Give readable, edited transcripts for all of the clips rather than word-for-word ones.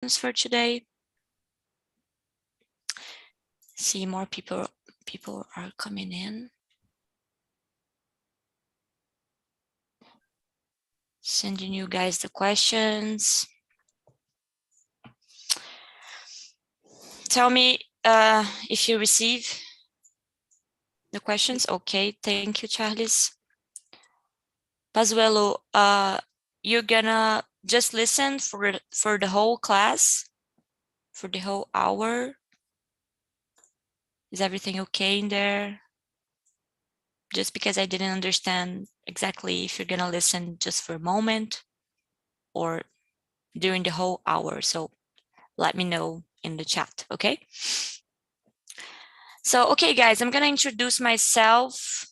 questions for today? See, more people are coming in. Sending you guys the questions. Tell me if you receive the questions. Okay, thank you, Charles. Pazuello, you're gonna just listen for the whole class, for the whole hour. Is everything okay in there? Just because I didn't understand exactly if you're gonna listen just for a moment or during the whole hour. So let me know in the chat, okay? So, okay, guys, I'm gonna introduce myself.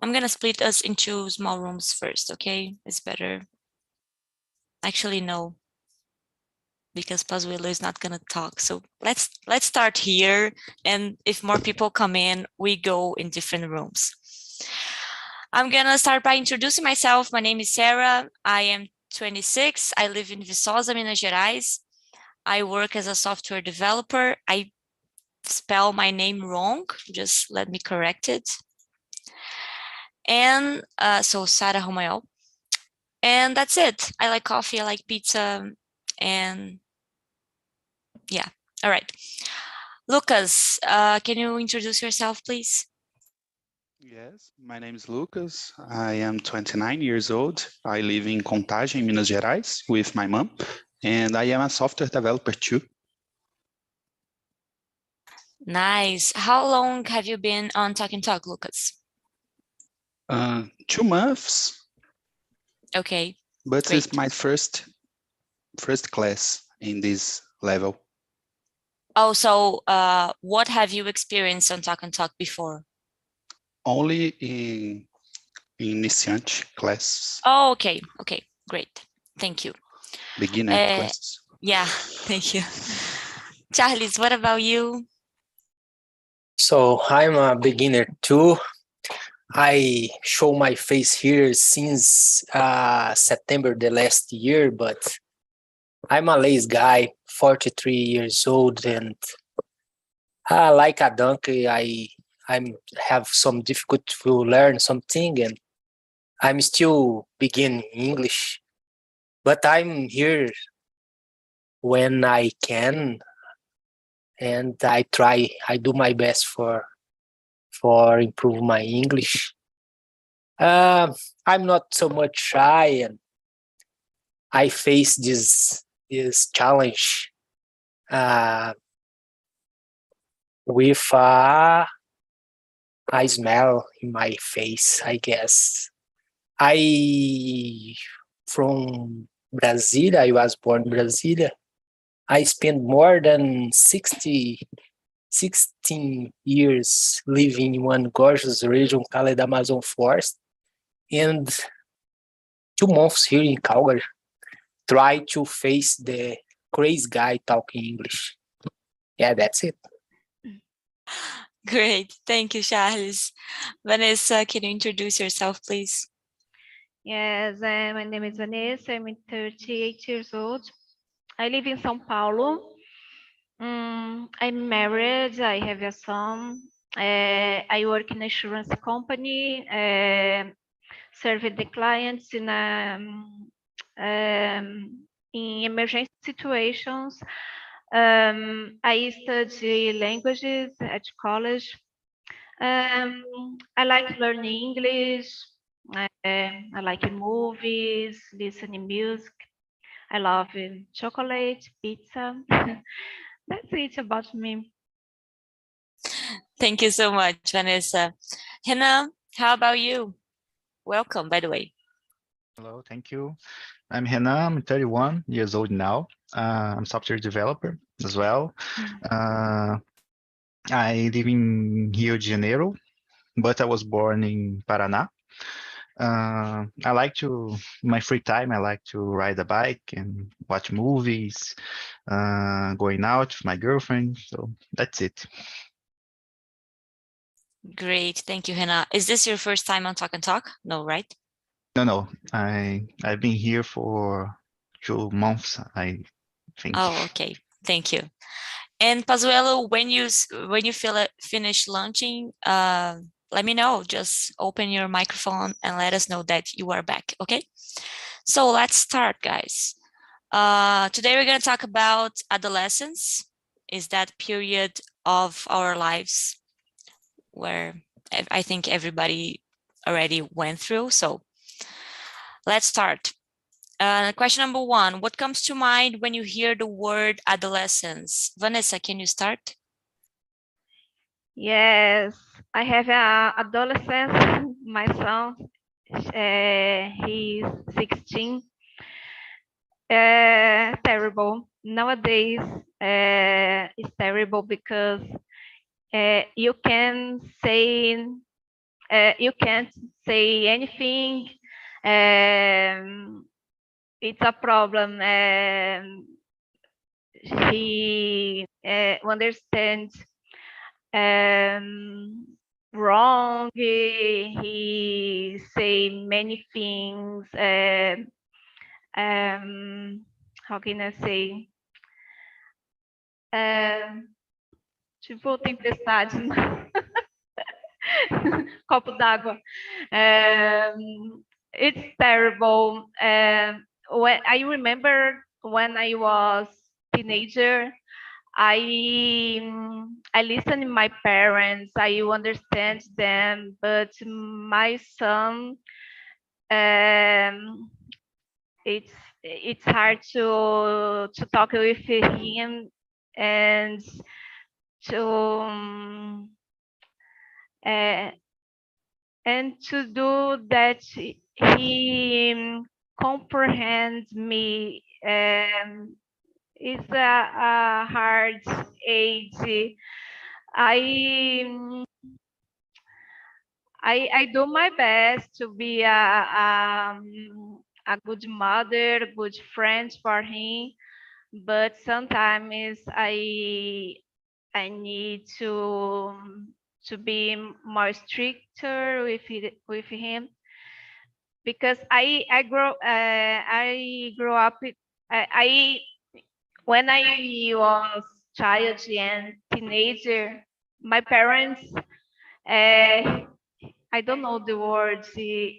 I'm gonna split us into small rooms first, okay? It's better. Actually, no, because Pazuello is not gonna talk. So let's start here. And if more people come in, we go in different rooms. I'm gonna start by introducing myself. My name is Sarah. I am 26. I live in Viçosa, Minas Gerais. I work as a software developer. I spell my name wrong. Just let me correct it. And so Sara Romael. And that's it. I like coffee, I like pizza, and yeah. All right. Lucas, can you introduce yourself, please? Yes, my name is Lucas. I am 29 years old. I live in Contagem, Minas Gerais, with my mom, and I am a software developer too. Nice. How long have you been on TALKNTALK, Lucas? 2 months. Okay. But great. it's my first class in this level. Oh, so what have you experienced on TALKNTALK before? Only in iniciante classes. Oh, okay. Okay, great. Thank you. Beginner classes. Yeah, thank you. Charles, what about you? So I'm a beginner too. I show my face here since September the last year, but I'm a lazy guy, 43 years old, and like a donkey, I have some difficulty to learn something, and I'm still beginning English, but I'm here when I can, and I do my best for improve my English. I'm not so much shy, and I face this challenge with a smile in my face, I guess. I from Brazil. I was born in Brazil. I spent more than 16 years living in one gorgeous region called the Amazon Forest, and 2 months here in Calgary. Try to face the crazy guy talking English. Yeah, that's it. Great. Thank you, Charles. Vanessa, can you introduce yourself, please? Yes, my name is Vanessa. I'm 38 years old. I live in São Paulo. I'm married. I have a son. I work in an insurance company, serving the clients in emergency situations. I study languages at college. I like learning English. I like movies, listening music. I love chocolate, pizza. That's it about me. Thank you so much, Vanessa. Hannah, how about you? Welcome, by the way. Hello, thank you. I'm Renan, I'm 31 years old now. I'm a software developer as well. I live in Rio de Janeiro, but I was born in Paraná. My free time, I like to ride a bike and watch movies, going out with my girlfriend. So that's it. Great, thank you, Hannah. Is this your first time on TALKNTALK? No, right? No, I've been here for 2 months, I think. Oh, okay. Thank you. And Pazuello, when you finish launching, let me know. Just open your microphone and let us know that you are back. Okay. So let's start, guys. Today we're going to talk about adolescence. Is that period of our lives where I think everybody already went through. So let's start. Question number 1, what comes to mind when you hear the word adolescence? Vanessa, can you start? Yes, I have a adolescent. My son, he's 16. Terrible. Nowadays, it's terrible because you can't say anything. It's a problem. He understands wrong. He say many things. How can I say? Tipo, tempestade. Copo d'água. It's terrible. When I remember when I was teenager, I listen to my parents. I understand them, but my son, it's hard to talk with him and to do that he comprehends me. It's a hard age. I do my best to be a good mother, good friend for him, but sometimes I need to be more stricter with him, because I grew up. I when I was child and teenager, my parents, I don't know the words, hit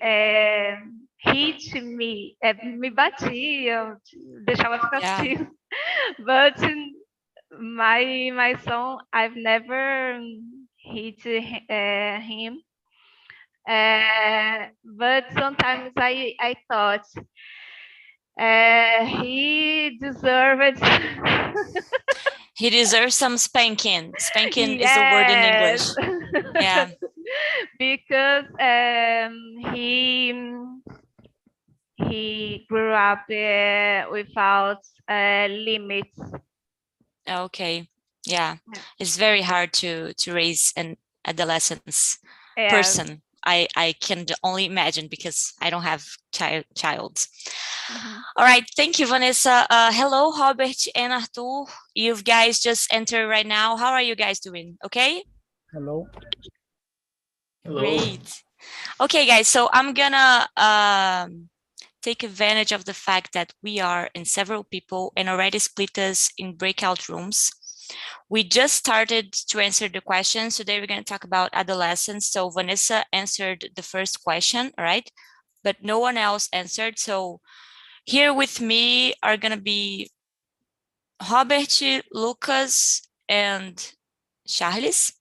me, me batia, deixava ficar assim. But my son, I've never hit him. But sometimes I thought he deserved. He deserves some spanking. Spanking is the word in English. Yeah. Because he grew up without limits. Okay. Yeah. It's very hard to raise an adolescence person. I can only imagine because I don't have child. All right, thank you, Vanessa. Hello, Robert and Arthur. You guys just entered right now. How are you guys doing? Okay? Hello. Hello. Great. Okay, guys, so I'm gonna take advantage of the fact that we are in several people and already split us in breakout rooms. We just started to answer the questions. Today we're going to talk about adolescence. So Vanessa answered the first question, all right? But no one else answered. So here with me are going to be Robert, Lucas, and Charles.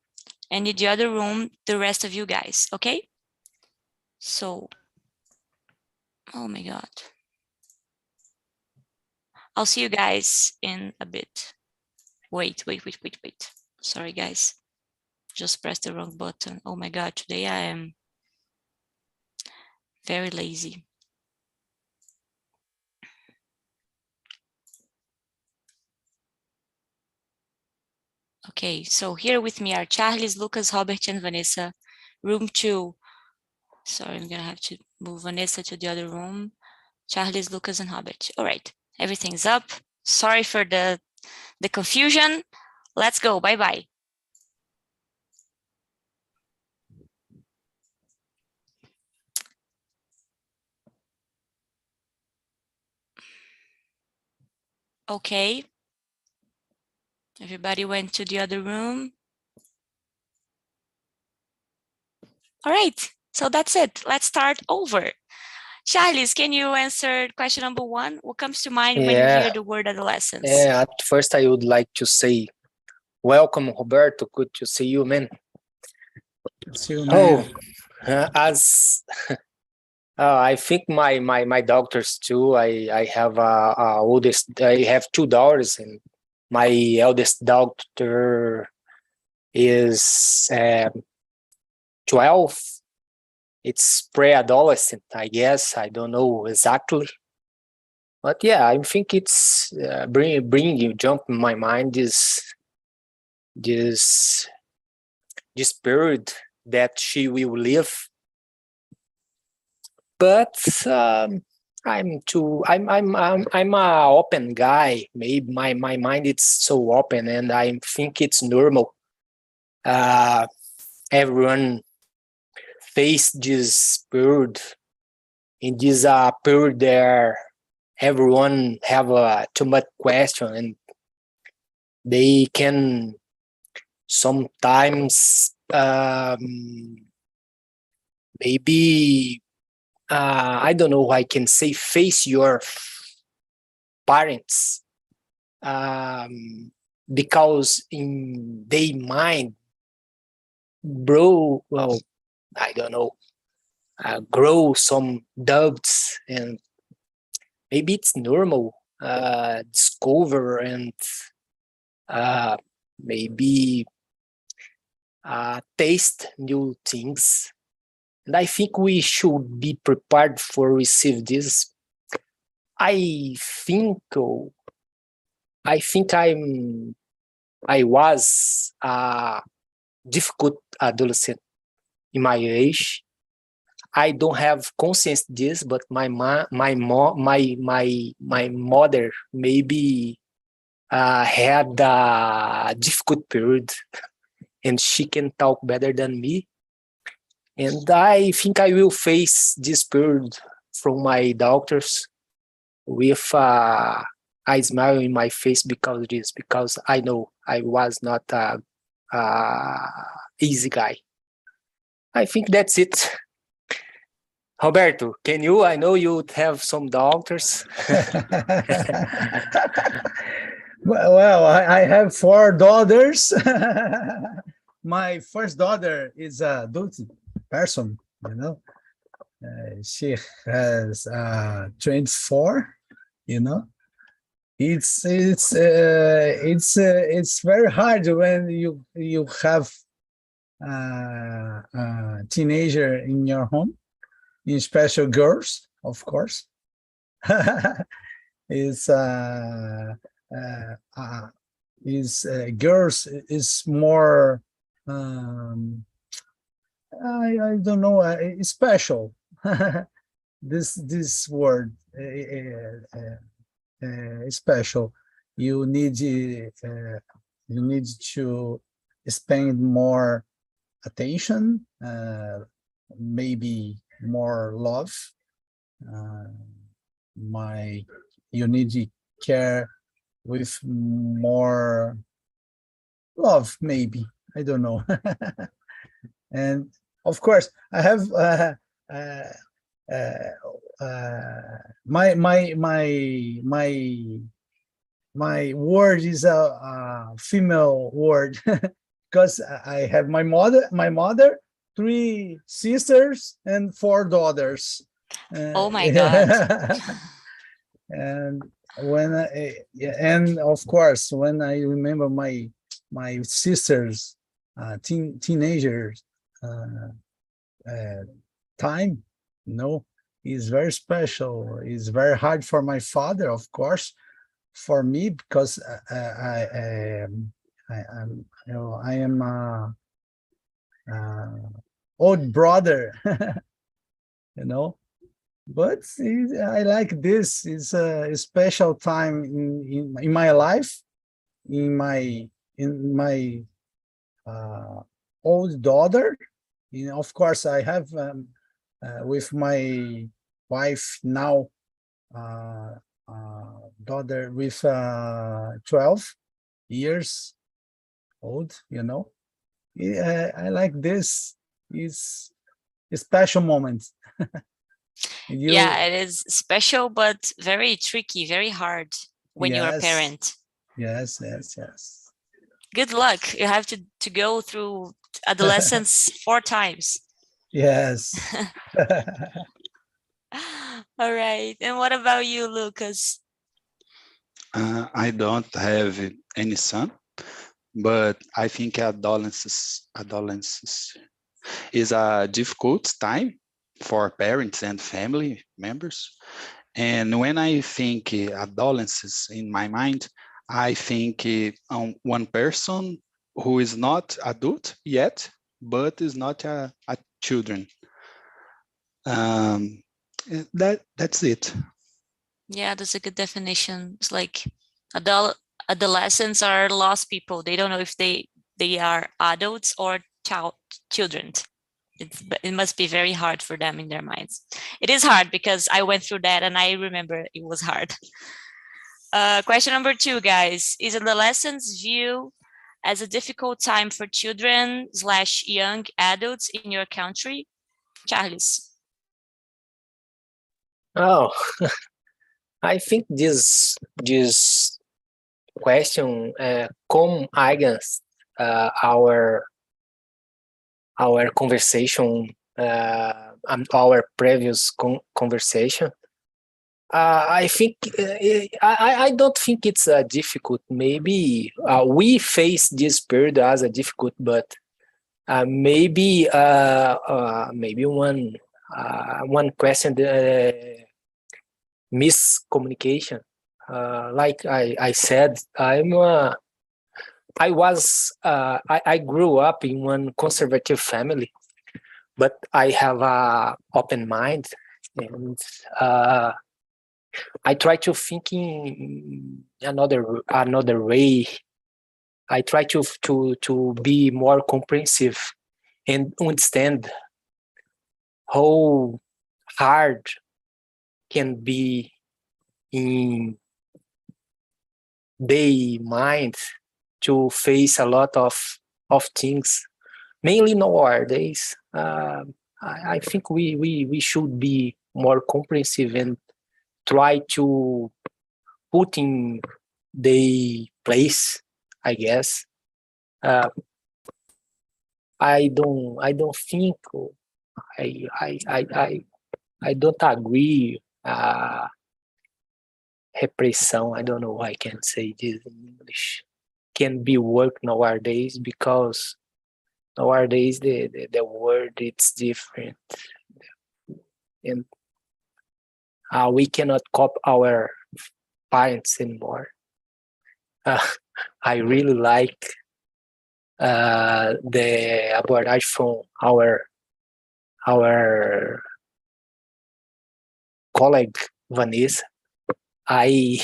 And in the other room, the rest of you guys, okay? So, oh my God. I'll see you guys in a bit. Wait. Sorry, guys. Just pressed the wrong button. Oh my God, today I am very lazy. Okay, so here with me are Charles, Lucas, Robert, and Vanessa. Room 2. Sorry, I'm gonna have to move Vanessa to the other room. Charles, Lucas, and Robert. All right, everything's up. Sorry for the confusion. Let's go, bye-bye. Okay. Everybody went to the other room. All right, so that's it. Let's start over. Charles, can you answer question number 1? What comes to mind when you hear the word adolescence? Yeah, at first I would like to say, welcome, Roberto. Good to see you, man. See you, man. As I think my doctors too. I have I have 2 daughters, and my eldest daughter is 12. It's pre-adolescent, I guess. I don't know exactly, but yeah, I think it's jump in my mind this period that she will live. But I'm a open guy. Maybe my mind is so open, and I think it's normal. Everyone face this period. In this period, there everyone have too much question, and they can sometimes maybe I don't know. I can say face your parents because in their mind, bro. Well, I don't know. Grow some doubts, and maybe it's normal. Discover and maybe taste new things. And I think we should be prepared for receive this. I think I was a difficult adolescent in my age. I don't have conscience this, but my mother maybe had a difficult period, and she can talk better than me. And I think I will face this period from my doctors with a smile in my face because I know I was not a easy guy. I think that's it. Roberto, can you? I know you have some doctors. Well, I have 4 daughters. My first daughter is a adult person, you know. She has 24, you know. It's very hard when you have a teenager in your home, especially girls, of course. Girls is more I don't know, special. this word special. You need to spend more attention, maybe more love. You need to care with more love, maybe. I don't know. And of course, I have my word is a female word because I have my mother, 3 sisters, and 4 daughters. Oh my God. And and of course, when I remember my sisters, teenagers time, you know, is very special. It's very hard for my father, of course, for me, because I am a old brother, you know. But I like this. It's a special time in my life, in my old daughter. You know, of course, I have with my wife now daughter with 12 years old, you know. I like this. It's a special moment. Yeah, it is special, but very tricky, very hard when you're a Yes. parent. Yes, yes, yes. Good luck. You have to go through adolescence 4 times. Yes. All right. And what about you, Lucas? I don't have any son, but I think adolescence is a difficult time for parents and family members. And when I think adolescence in my mind, I think on one person who is not adult yet, but is not a children. That's it. Yeah, that's a good definition. It's like adolescents are lost people. They don't know if they are adults or children. It must be very hard for them in their minds. It is hard because I went through that and I remember it was hard. Question number 2, guys. Is adolescence view as a difficult time for children/young adults in your country? Charles. Oh, I think this question come against our conversation and our previous conversation. I think I don't think it's difficult. Maybe we face this period as a difficult, but maybe one question miscommunication. Like I said, I grew up in one conservative family, but I have a open mind, and I try to think in another way. I try to be more comprehensive and understand how hard can be in their mind to face a lot of things, mainly nowadays. I think we should be more comprehensive and try to put in the place, I guess. I don't think I don't agree. Repressão, I don't know how I can say this in English, can be work nowadays, because nowadays the word it's different, and we cannot copy our parents anymore. I really like the abordagem from our colleague Vanessa. I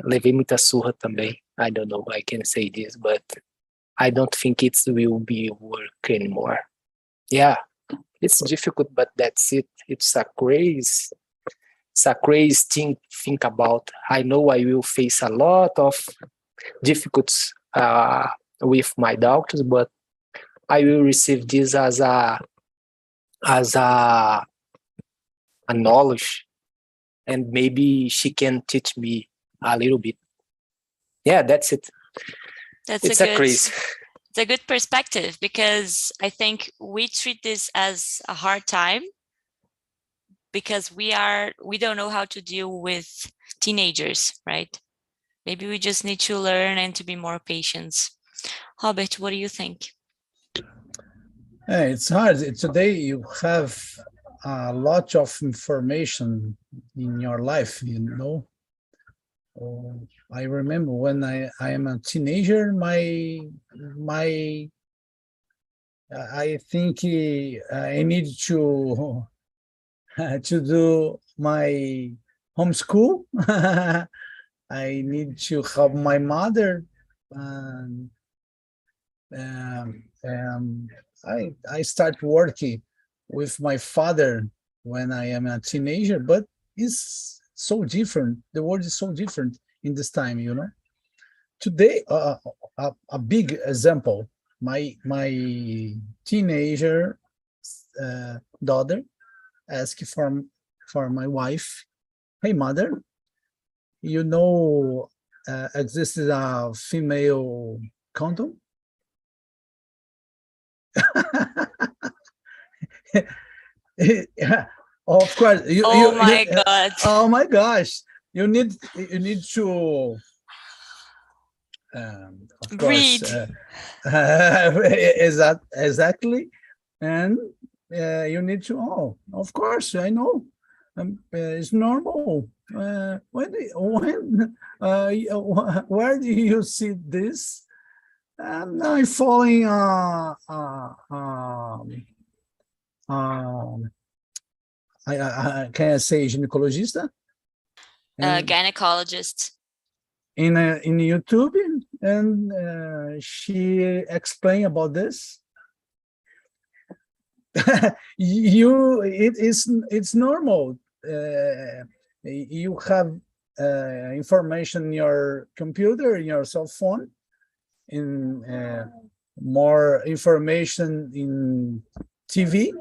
levei muita surra também. I don't know I can say this, but I don't think it will be work anymore. Yeah, it's difficult, but that's it. It's a crazy thing to think about. I know I will face a lot of difficulties with my doctors, but I will receive this as a knowledge, and maybe she can teach me a little bit. Yeah, that's it. It's a good perspective, because I think we treat this as a hard time because we don't know how to deal with teenagers, right? Maybe we just need to learn and to be more patient. Robert, what do you think? It's hard. Today you have a lot of information in your life, you know. I remember when I am a teenager, I think I need to do my homeschool. I need to help my mother. I start working with my father when I am a teenager, but it's so different. The world is so different in this time, you know. Today, a big example. My teenager daughter asked for my wife, "Hey, mother, you know, existed a female condom?" Yeah, of course. Oh my God. Oh my gosh! You need to of course Read. exactly, and you need to. Oh, of course, I know. It's normal. Where do you see this? I'm following can I say gynecologista? Gynecologist. In YouTube, and she explained about this. It's normal. You have information in your computer, in your cell phone, in more information in TV,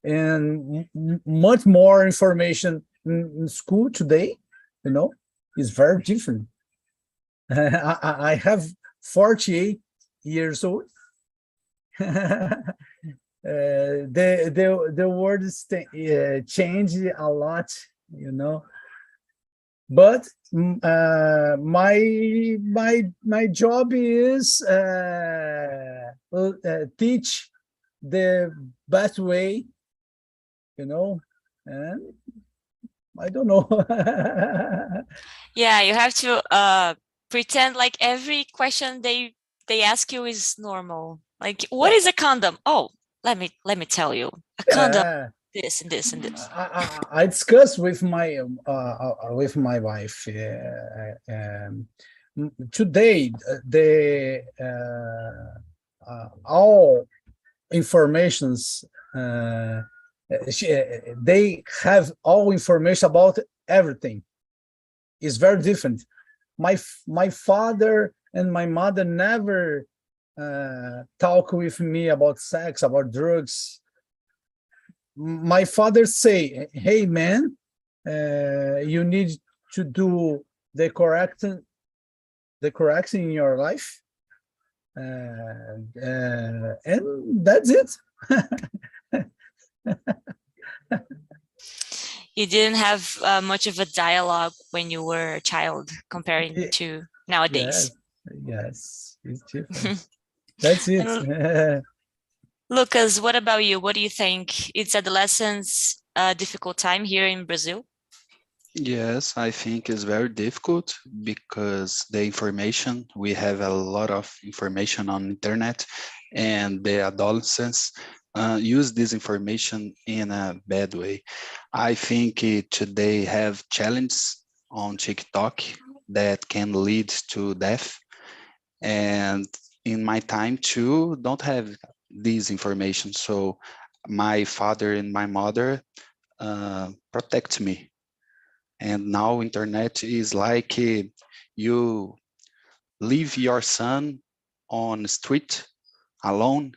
and much more information in school today, you know, is very different. I have 48 years old. The world is changed a lot, you know. But my job is teach the best way, you know, and I don't know. Yeah, you have to pretend like every question they ask you is normal. Like, what is a condom? Oh, let me tell you. A condom, this and this and this. I discussed with my wife today. The all informations. They have all information about everything. It's very different. My father and my mother never talk with me about sex, about drugs. My father say, "Hey man, you need to do the correction in your life," and that's it. You didn't have much of a dialogue when you were a child comparing to nowadays. Yes, it's different. That's it. Lucas, what about you? What do you think? It's adolescence a difficult time here in Brazil? Yes, I think it's very difficult because the information, we have a lot of information on internet, and the adolescents use this information in a bad way. I think today have challenges on TikTok that can lead to death. And in my time too, don't have this information. So my father and my mother protect me. And now internet is like you leave your son on the street alone.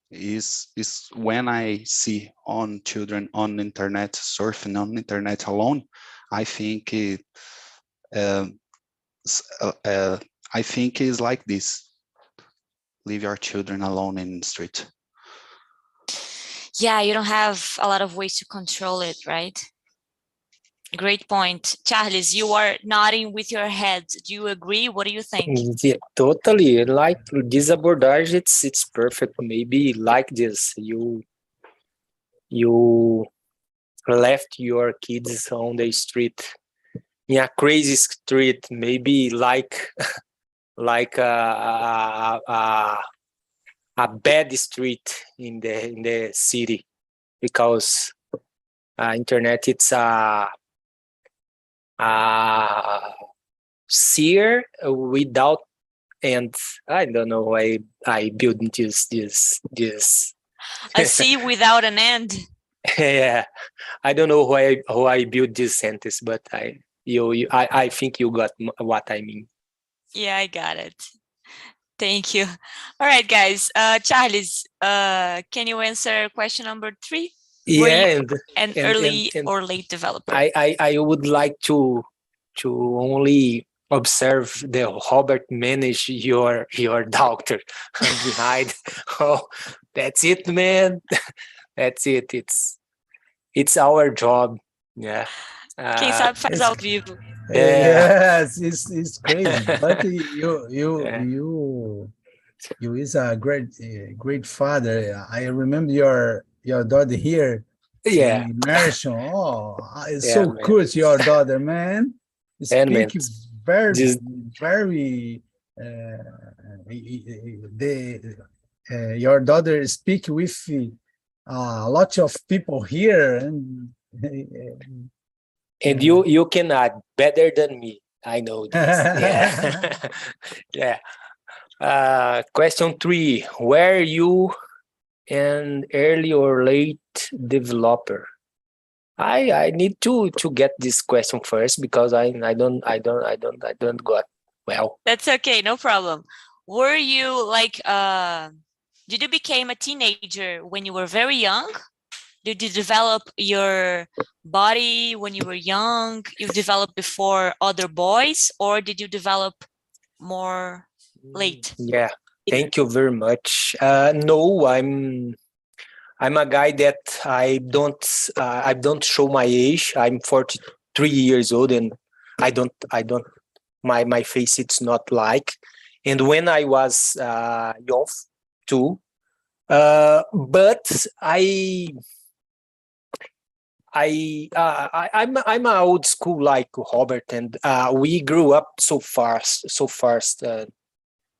Is when I see on children on internet, surfing on internet alone. I think I think is like this. Leave your children alone in the street. Yeah, you don't have a lot of ways to control it, right? Great point. Charles, you are nodding with your head. Do you agree? What do you think? Yeah, totally. Like this abordage, it's perfect. Maybe like this, you left your kids on the street, in a crazy street, maybe like like a bad street in the city, because internet, it's a seer without end. I don't know. I built this A sea without an end. Yeah, I don't know how I built this sentence, but I think you got what I mean. Yeah, I got it. Thank you. All right, guys. Charles, can you answer question number 3? Were you Yeah, an early or late developer? I would like to only observe the Robert manage your doctor behind. Oh, that's it, man. That's it. It's our job. Yeah. Quem sabe faz ao vivo. Yes, it's crazy, but you Yeah. you is a great father. I remember your daughter here Yeah. in Imersão. Oh, it's Yeah, so man. good, your daughter, man. And man, Speak very this- very. Your daughter speak with a lot of people here, and and you can add better than me. I know this. Yeah. Yeah. Question 3. Were you an early or late developer? I need to get this question first because I don't got well. That's okay, no problem. Were you like did you become a teenager when you were very young? Did you develop your body when you were young? You developed before other boys, or did you develop more late? Yeah. Thank you very much. No, I'm a guy that I don't show my age. I'm 43 years old, and I don't my face it's not like. And when I was young too, but I'm an old school like Robert, and we grew up so fast.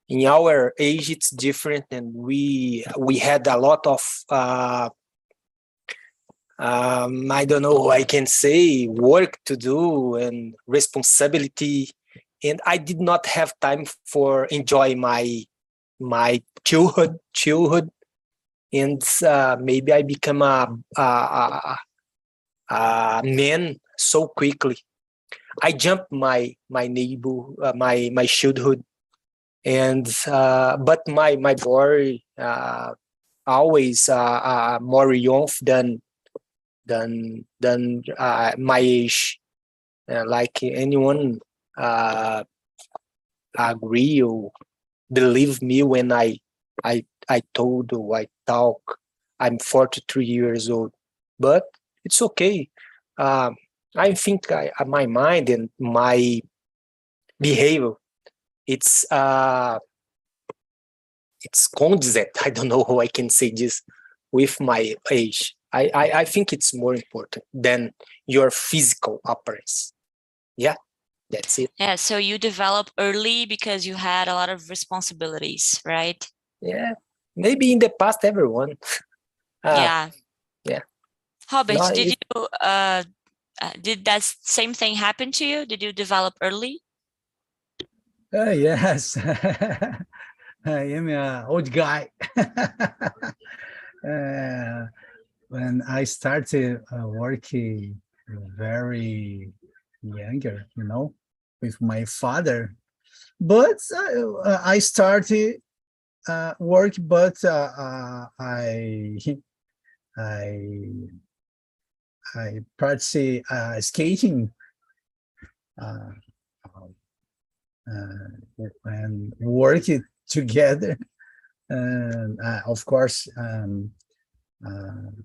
In our age, it's different, and we had a lot of I don't know, I can say work to do and responsibility, and I did not have time for enjoy my childhood, and maybe I become a man so quickly. I jumped my neighbor, my childhood, and but my body always more young than my age. Like anyone agree or believe me when I told or I talk. I'm 43 years old, but it's okay. I think my mind and my behavior, it's condensate. I don't know how I can say this with my age. I think it's more important than your physical appearance. Yeah, that's it. Yeah, so you develop early because you had a lot of responsibilities, right? Yeah, maybe in the past, everyone. Yeah. Robert, No, did that same thing happen to you? Did you develop early? Yes. I am an old guy. When I started working very younger, with my father, but I started work, but I practice skating and work it together, and of course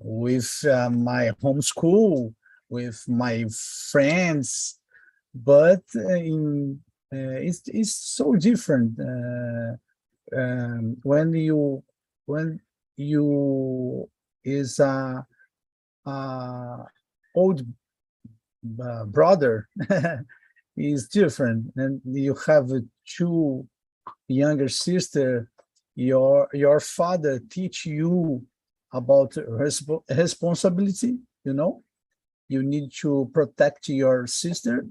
with my homeschool, with my friends, but it's so different when you is a old brother is different, and you have two younger sister. Your father teach you about responsibility. You need to protect your sister,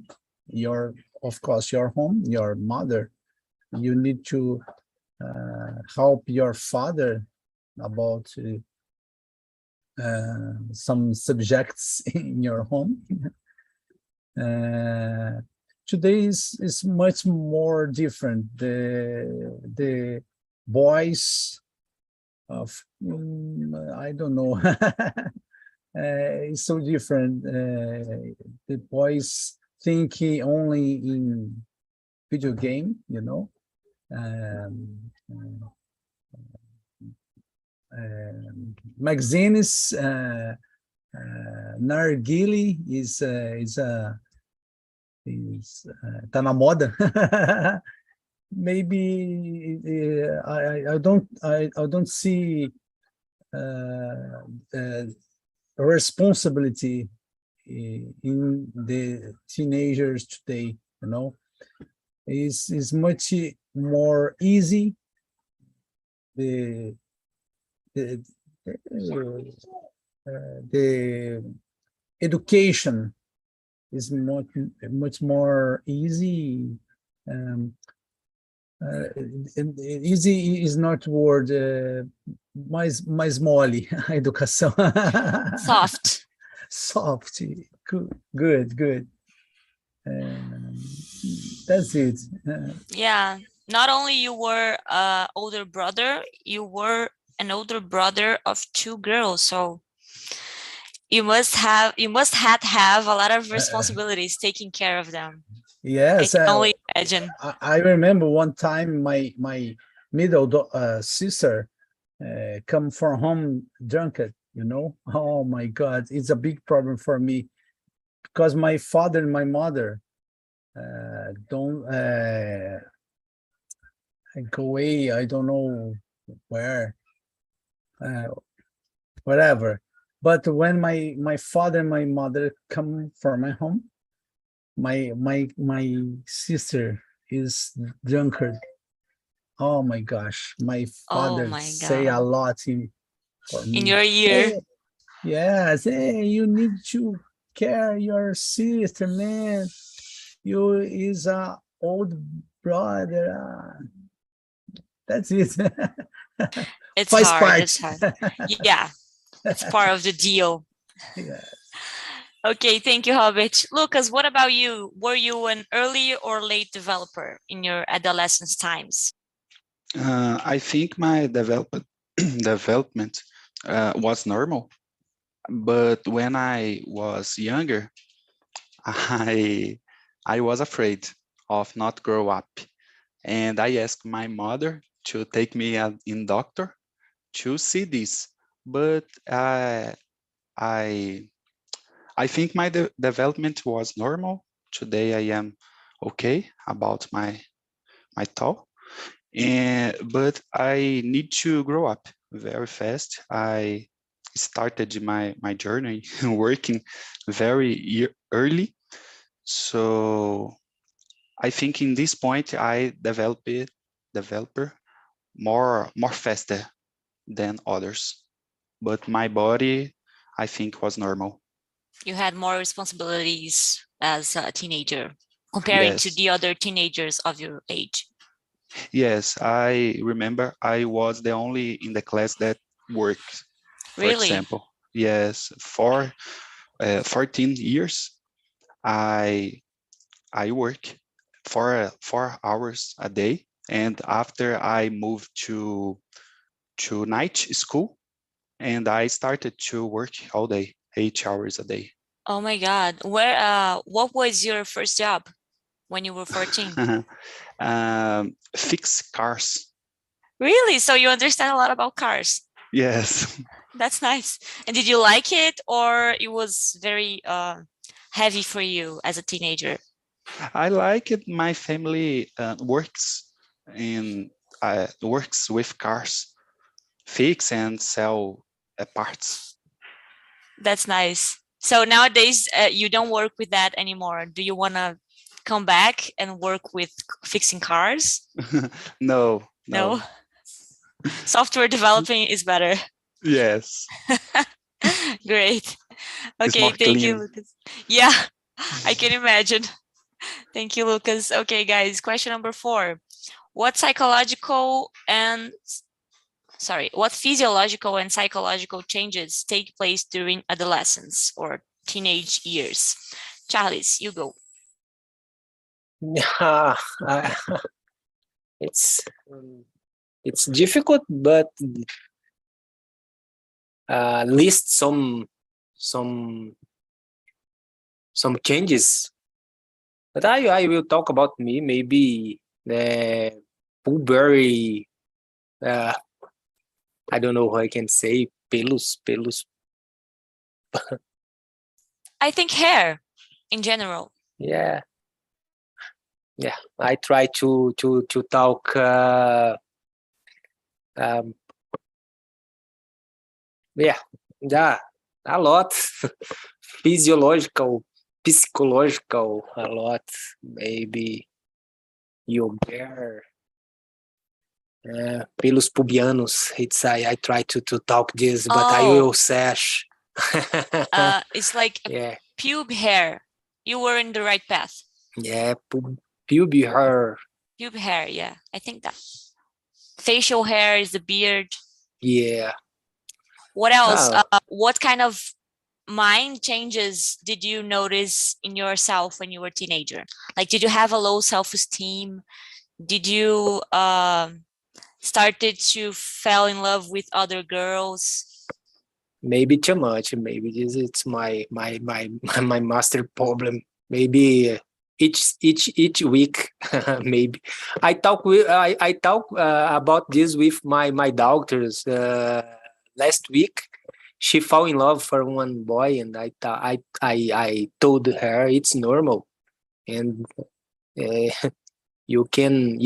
of course your home, your mother. You need to help your father about some subjects in your home. Today is much more different. The boys of I don't know. It's so different. The boys think only in video game, you know. Magazines, narguile is tá na moda. Maybe I don't see responsibility in the teenagers today, you know. Is much more easy. The education is much more easy. Easy is not word. Mais mole a educação. Soft. Soft. Good. That's it. Yeah. Not only you were an older brother, you were an older brother of two girls. So you must have a lot of responsibilities taking care of them. Yes. I can only imagine. I remember one time my middle sister come from home drunk, you know. Oh my God, it's a big problem for me because my father and my mother don't go away. I don't know where, whatever. But when my father and my mother come from my home, my sister is drunkard. Oh my gosh, my father say a lot for me. In your ear. Hey, yes, hey, you need to care your sister, man. You is a old brother. That's it. It's hard. It's hard. Yeah, it's part of the deal. Yeah. Okay, thank you, Hobbit. Lucas, what about you? Were you an early or late developer in your adolescence times? I think my development was normal, but when I was younger, I was afraid of not grow up, and I asked my mother to take me in doctor to see this, but I think my development was normal. Today I am okay about my thought, but I need to grow up very fast. I started my journey working very early, so I think in this point I developer more faster than others, but my body I think was normal. You had more responsibilities as a teenager comparing to the other teenagers of your age. Yes, I remember I was the only in the class that worked. For example, yes, for 14 years, I work for 4 hours a day, and after I moved to night school, and I started to work all day, 8 hours a day. Oh my God! What was your first job when you were 14? Fix cars. Really? So you understand a lot about cars? Yes. That's nice. And did you like it, or it was very heavy for you as a teenager? I like it. My family works with cars, fix and sell parts. That's nice. So nowadays you don't work with that anymore. Do you want to come back and work with fixing cars? No. Software developing is better. Yes. Great. Okay, thank you, Lucas. Yeah, I can imagine. Thank you, Lucas. Okay, guys, question number 4. What psychological and sorry, what physiological and psychological changes take place during adolescence or teenage years? Charles, you go. Yeah, it's difficult, but list some changes. But I will talk about me. Maybe the puberty. I don't know how I can say pelos. I think hair in general. Yeah. I try to talk. A lot. Physiological, psychological, a lot. Maybe your hair. Pelos pubianos. I try to talk this, but I will sash. It's like yeah. pube hair. You were in the right path. Yeah, pube hair. Pube hair, yeah. I think that. Facial hair is the beard. Yeah. What else? What kind of mind changes did you notice in yourself when you were a teenager? Like, did you have a low self-esteem? Did you started to fall in love with other girls? Maybe too much. Maybe it's my master problem. Maybe each week, maybe I talk about this with my doctors. Last week, she fell in love for one boy, and I told her it's normal, and you can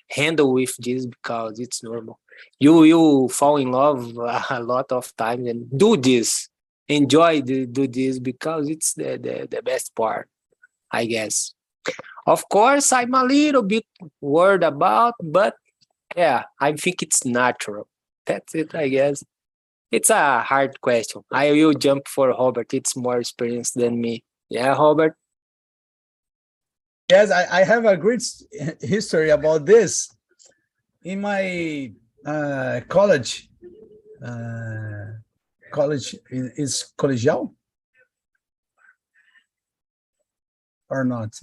handle with this because it's normal. You fall in love a lot of times and do this. Enjoy do this because it's the best part, I guess. Of course, I'm a little bit worried about, but yeah, I think it's natural. That's it, I guess. It's a hard question. I will jump for Robert. It's more experience than me. Yeah, Robert? Yes, I have a great history about this. In my college is collegial or not?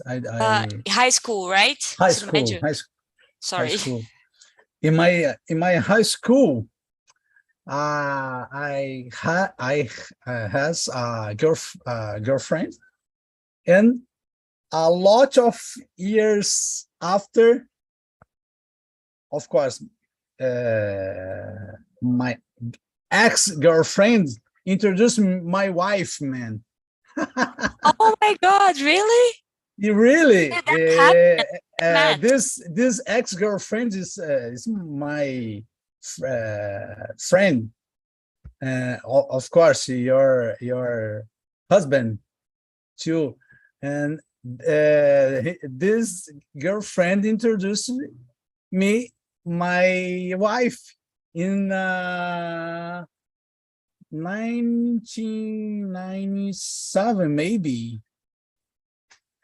High school, right? High school. Sorry. High school. In my high school, I has a girlfriend, and a lot of years after, of course, my ex-girlfriend introduced my wife, man. Oh my God, really? Really? This this ex-girlfriend is my friend. Of course, your husband too, and this girlfriend introduced me my wife in 1997, maybe.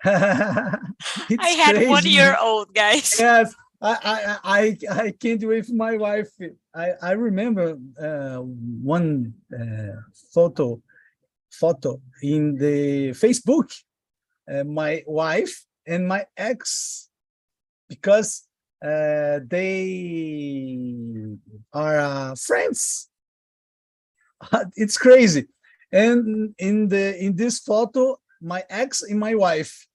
I had crazy. 1 year old, guys. Yes, I can't with my wife. I remember one photo in the Facebook, my wife and my ex, because they are friends. It's crazy. And in this photo, my ex and my wife,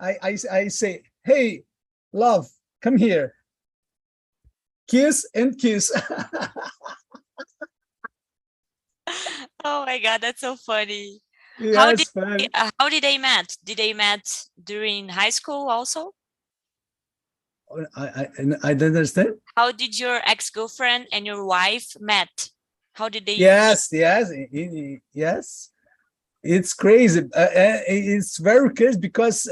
I say, hey, love, come here. Kiss and kiss. Oh my God, that's so funny. Yeah, how did they met? Did they met during high school also? I don't understand. How did your ex-girlfriend and your wife met? How did they yes. It's crazy. It's very crazy because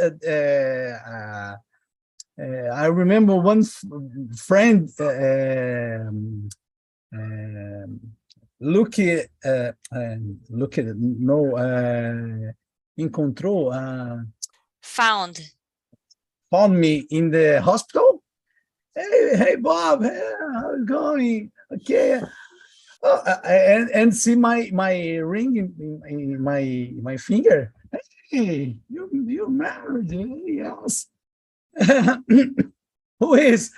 I remember one friend encontrou found me in the hospital, hey, Bob, hey, how's it going? Okay. Oh, and see my ring in my finger. Hey, you married? Yes. Who is?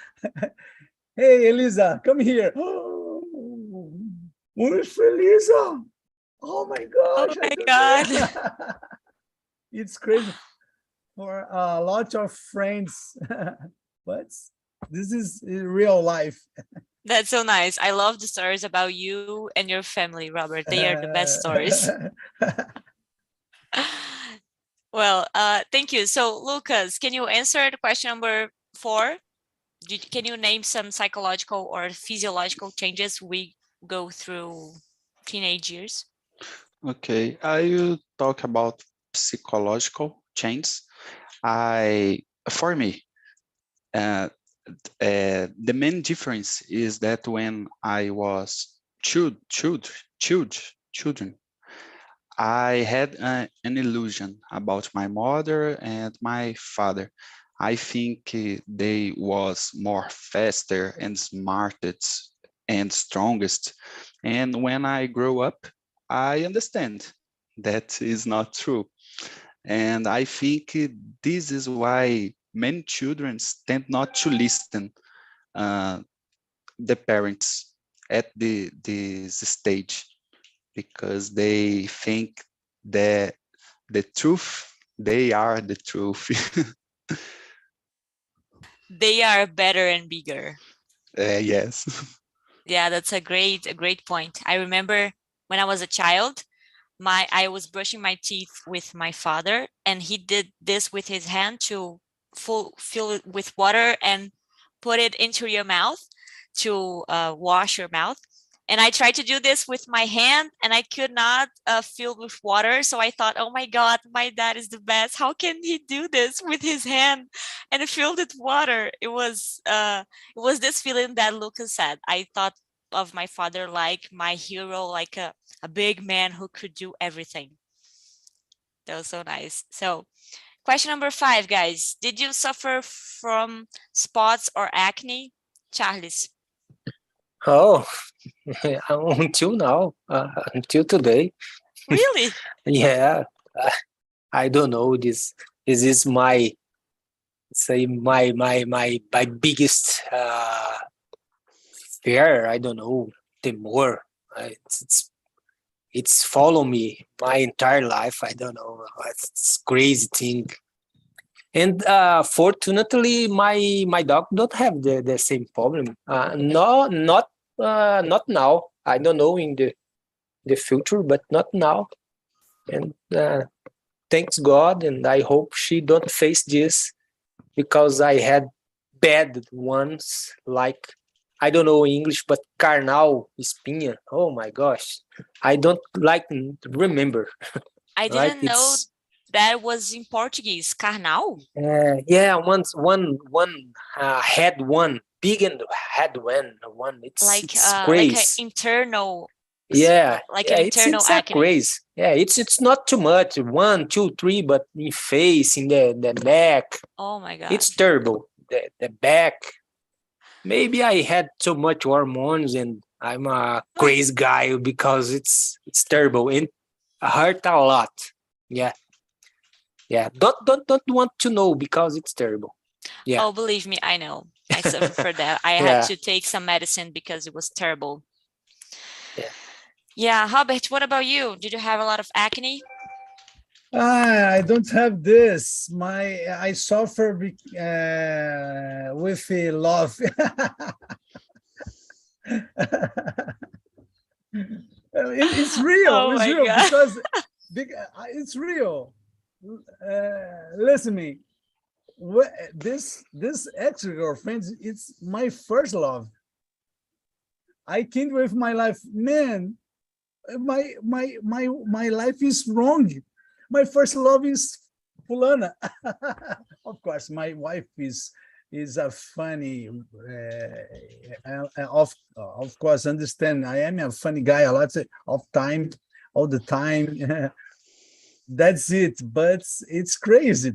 Hey, Elisa, come here. Oh, where's Elisa? Oh my Oh gosh! my God. It's crazy for a lot of friends, but this is real life. That's so nice. I love the stories about you and your family, Robert. They are the best stories. Well, thank you. So, Lucas, can you answer the question number 4? Can you name some psychological or physiological changes we go through teenage years? Okay, I will talk about psychological change. For me, the main difference is that when I was children, I had an illusion about my mother and my father. I think they was more faster and smartest and strongest. And when I grow up, I understand that is not true. And I think this is why many children tend not to listen uh, the parents at this stage because they think that the truth, they are the truth. They are better and bigger. Yes. Yeah, that's a great point. I remember when I was a child, I was brushing my teeth with my father, and he did this with his hand to fill it with water and put it into your mouth to wash your mouth. And I tried to do this with my hand, and I could not fill with water. So I thought, oh my God, my dad is the best. How can he do this with his hand and fill it with water? It was this feeling that Lucas said. I thought of my father like my hero, like a big man who could do everything. That was so nice. So question number 5, guys. Did you suffer from spots or acne? Charles. Oh, until now, until today. Really? Yeah, I don't know. This is my biggest fear. I don't know. The more it's follow me my entire life. I don't know. It's crazy thing. And fortunately, my dog don't have the same problem. No, not now. I don't know in the future, but not now. And thanks God, and I hope she don't face this, because I had bad ones, like, I don't know English, but carnal espinha. Oh my gosh, I don't like remember. I Like didn't know that was in Portuguese. Carnal? Yeah, one had one big and had one. It's Like it's like an crazy. internal, Yeah, like yeah, an it's internal it's acne. crazy. Yeah, it's not too much. 1, 2, 3, but in face, in the neck, Oh my God. it's terrible. The back. Maybe I had too much hormones and I'm a crazy guy, because it's terrible and hurt a lot. Yeah. Yeah. Don't want to know, because it's terrible. Yeah. Oh, believe me, I know. I suffer for that. I had Yeah. to take some medicine because it was terrible. Yeah. Yeah, Robert, what about you? Did you have a lot of acne? I don't have this. I suffer with love. It's real. Oh It's my real God. because it's real. Listen me. This ex-girlfriend, it's my first love. I can't with my life, man. My life is wrong. My first love is fulana. Of course, my wife is a funny. Of course, understand. I am a funny guy a lot of time, all the time. That's it. But it's crazy.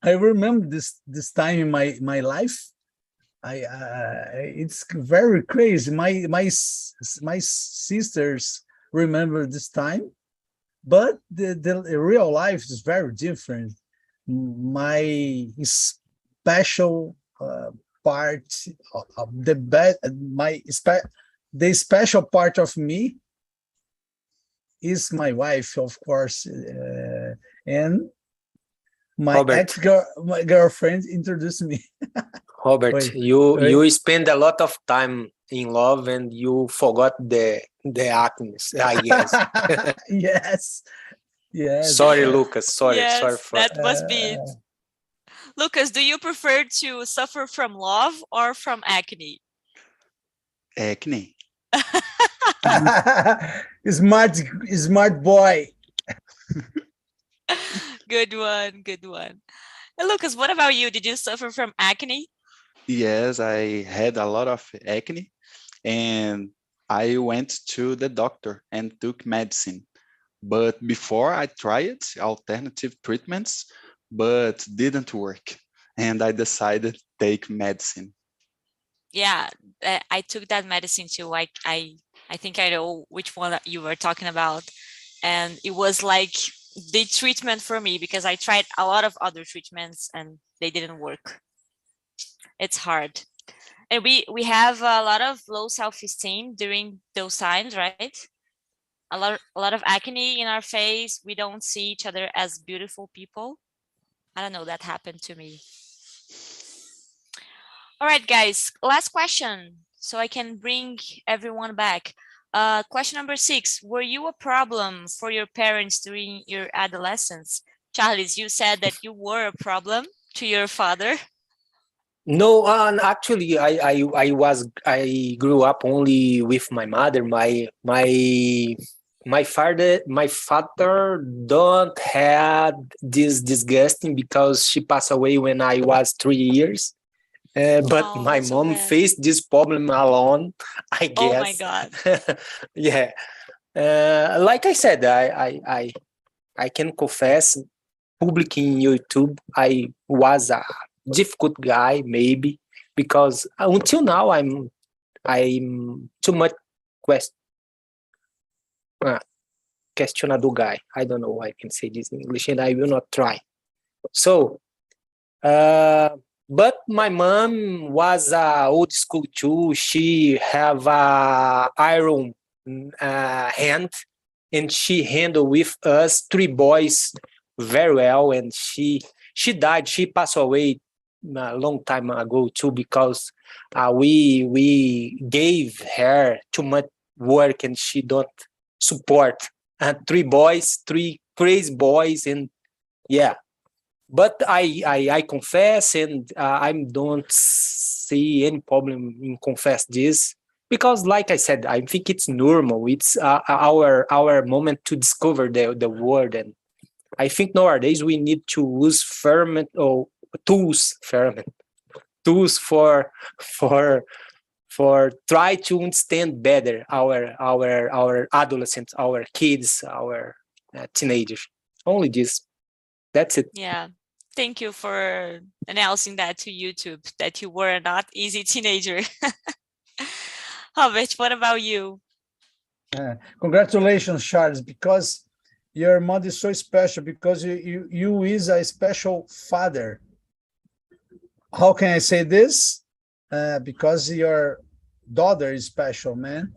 I remember this time in my life. it's very crazy. My sisters remember this time, but the real life is very different. My special part of the special part of me is my wife, of course, and my Robert. my girlfriend introduced me. Robert, Wait, you spend a lot of time in love and you forgot the acne, I guess. yes, yes. Sorry, Lucas. Sorry Yes, for that must be it. Lucas, do you prefer to suffer from love or from acne? Acne. Smart boy. Good one, good one. And Lucas, what about you? Did you suffer from acne? Yes, I had a lot of acne, and I went to the doctor and took medicine. But before I tried alternative treatments, but didn't work. And I decided to take medicine. Yeah, I took that medicine too. I think I know which one that you were talking about. And it was like the treatment for me because I tried a lot of other treatments and they didn't work. It's hard. And we have a lot of low self-esteem during those times, right? A lot of acne in our face. We don't see each other as beautiful people. I don't know, that happened to me. All right, guys, last question so I can bring everyone back. Question number 6, were you a problem for your parents during your adolescence? Charles, you said that you were a problem to your father. No, actually, I grew up only with my mother. My father don't had this disgusting because she passed away when I was 3 years. But Oh, my that's so mom bad. faced this problem alone, I guess. Oh my God. Yeah. Like I said, I can confess public in YouTube, I was a difficult guy, maybe, because until now I'm too much questionable guy. I don't know why I can say this in English, and I will not try. So, but my mom was old school too. She have a iron hand, and she handled with us 3 boys very well. And she died. She passed away a long time ago too because we gave her too much work and she don't support. 3 boys, 3 crazy boys, and yeah. But I confess, and I don't see any problem in confess this because, like I said, I think it's normal. It's our moment to discover the world, and I think nowadays we need to use tools for try to understand better our adolescents, our kids, our teenagers. Only this. That's it. Yeah. Thank you for announcing that to YouTube, that you were not easy teenager. Robert, what about you? Congratulations, Charles, because your mother is so special, because you is a special father. How can I say this? Because your daughter is special, man.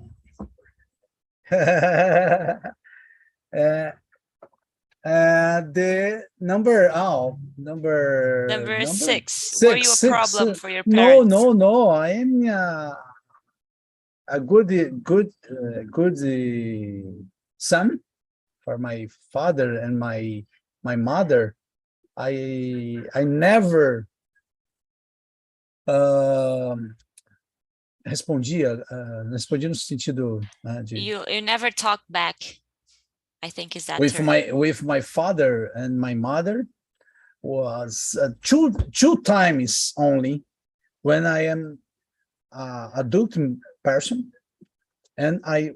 The number 6. Were you a problem for your No, parents? no. I am a good son for my father and my mother. I never respondia no sentido de You never talk back, I think is that with term. my father and my mother was two times only when I am adult person, and I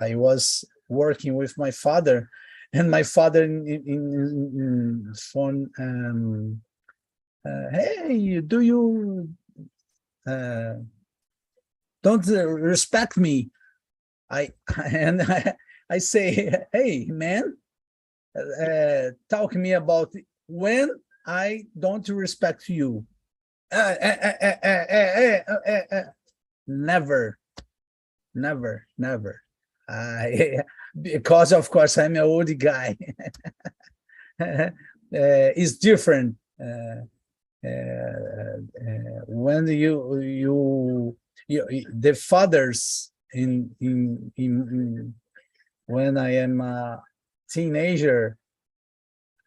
was working with my father, and my father in phone, hey, do you don't respect me. I say, hey man, talk to me about when I don't respect you. Never. Because of course I'm an old guy. It's different when you the fathers in when I am a teenager,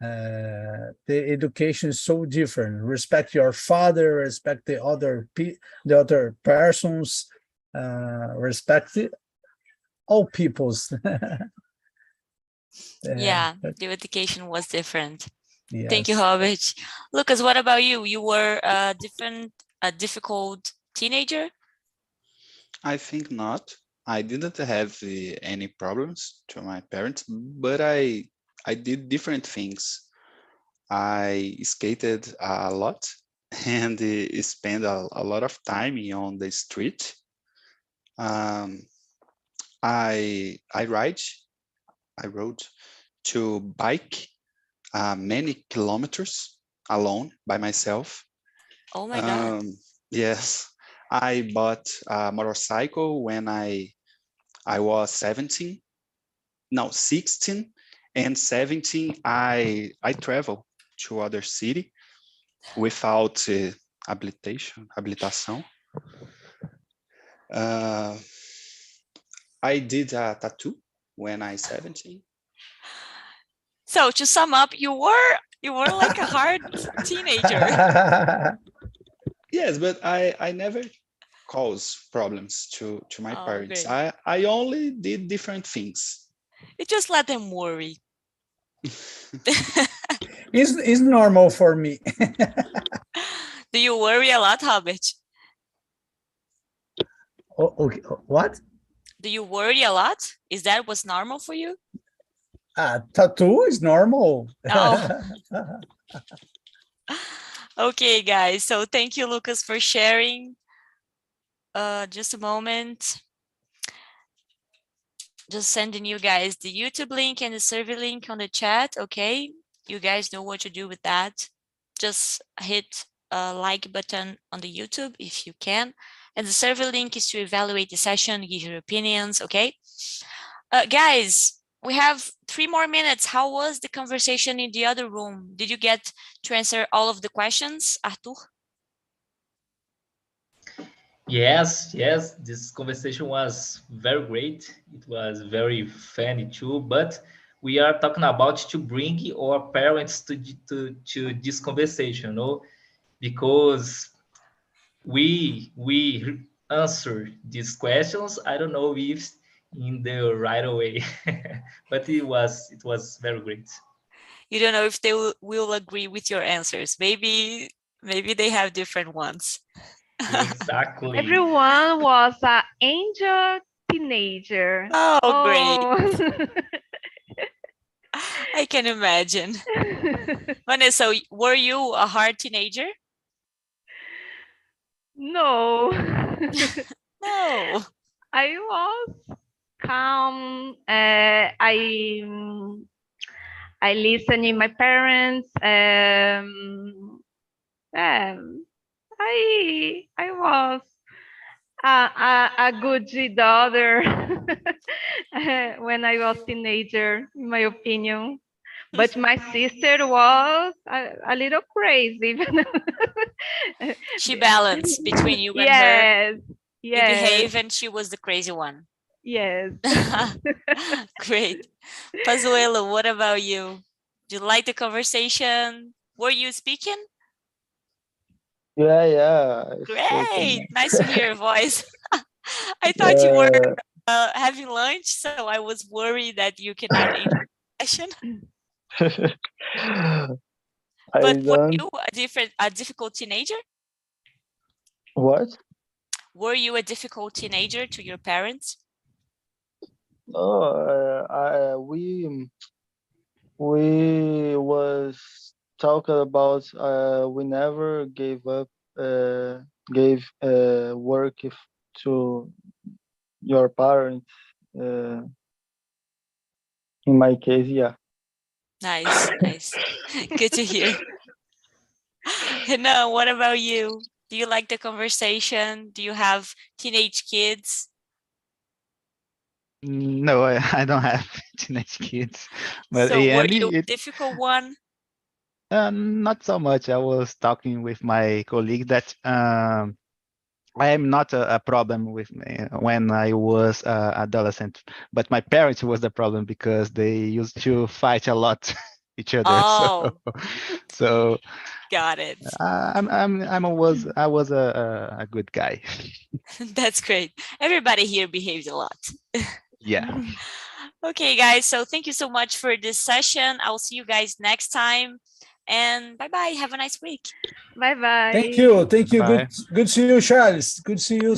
the education is so different. Respect your father, respect the other persons, respect all peoples. Yeah, the education was different. Yes. Thank you, Robert. Lucas, what about you? You were a difficult teenager? I think not. I didn't have any problems to my parents, but I did different things. I skated a lot and spent a lot of time on the street. I rode to bike many kilometers alone by myself. Oh my God. Yes, I bought a motorcycle when I was 16, and 17. I travel to other city without habilitação. I did a tattoo when I 17. So to sum up, you were like a hard teenager. Yes, but I never caused problems to my parents. Great. I only did different things. You just let them worry. It's normal for me. Do you worry a lot, Robert? Okay. What? Do you worry a lot? Is that what's normal for you? Tattoo is normal. Oh. Okay, guys. So thank you, Lucas, for sharing. Just a moment. Just sending you guys the YouTube link and the survey link on the chat, okay? You guys know what to do with that. Just hit a like button on the YouTube if you can. And the survey link is to evaluate the session, give your opinions, okay? Guys, we have 3 more minutes. How was the conversation in the other room? Did you get to answer all of the questions, Arthur? Yes, this conversation was very great. It was very funny too, but we are talking about to bring our parents to this conversation, because we answer these questions. I don't know if in the right way, but it was very great. You don't know if they will agree with your answers. Maybe they have different ones. Exactly. Everyone was an angel teenager. Oh, great. I can imagine. Vanessa, were you a hard teenager? No. No. I was calm. I listened to my parents. I was a good daughter when I was teenager, in my opinion. But my sister was a little crazy. She balanced between you and her. You behave, and she was the crazy one. Yes. Great. Pazuelo, what about you? Did you like the conversation? Were you speaking? Yeah. Great. Nice to hear your voice. I thought you were having lunch, so I was worried that you cannot eat the session. But were you a difficult teenager? What? Were you a difficult teenager to your parents? No, we was talking about we never gave up gave work to your parents. In my case, yeah. Nice, nice. Good to hear. No, what about you? Do you like the conversation? Do you have teenage kids? No, I don't have teenage kids, but So were Andy, you a difficult one? not so much. I was talking with my colleague that I am not a problem with when I was adolescent, but my parents was the problem because they used to fight a lot each other. Oh, So got it. I was a good guy. That's great. Everybody here behaves a lot. Yeah. Okay, guys. So thank you so much for this session. I'll see you guys next time. And bye-bye. Have a nice week. Bye bye. Thank you. Thank you. Bye. Good to see you, Charles. Good to see you.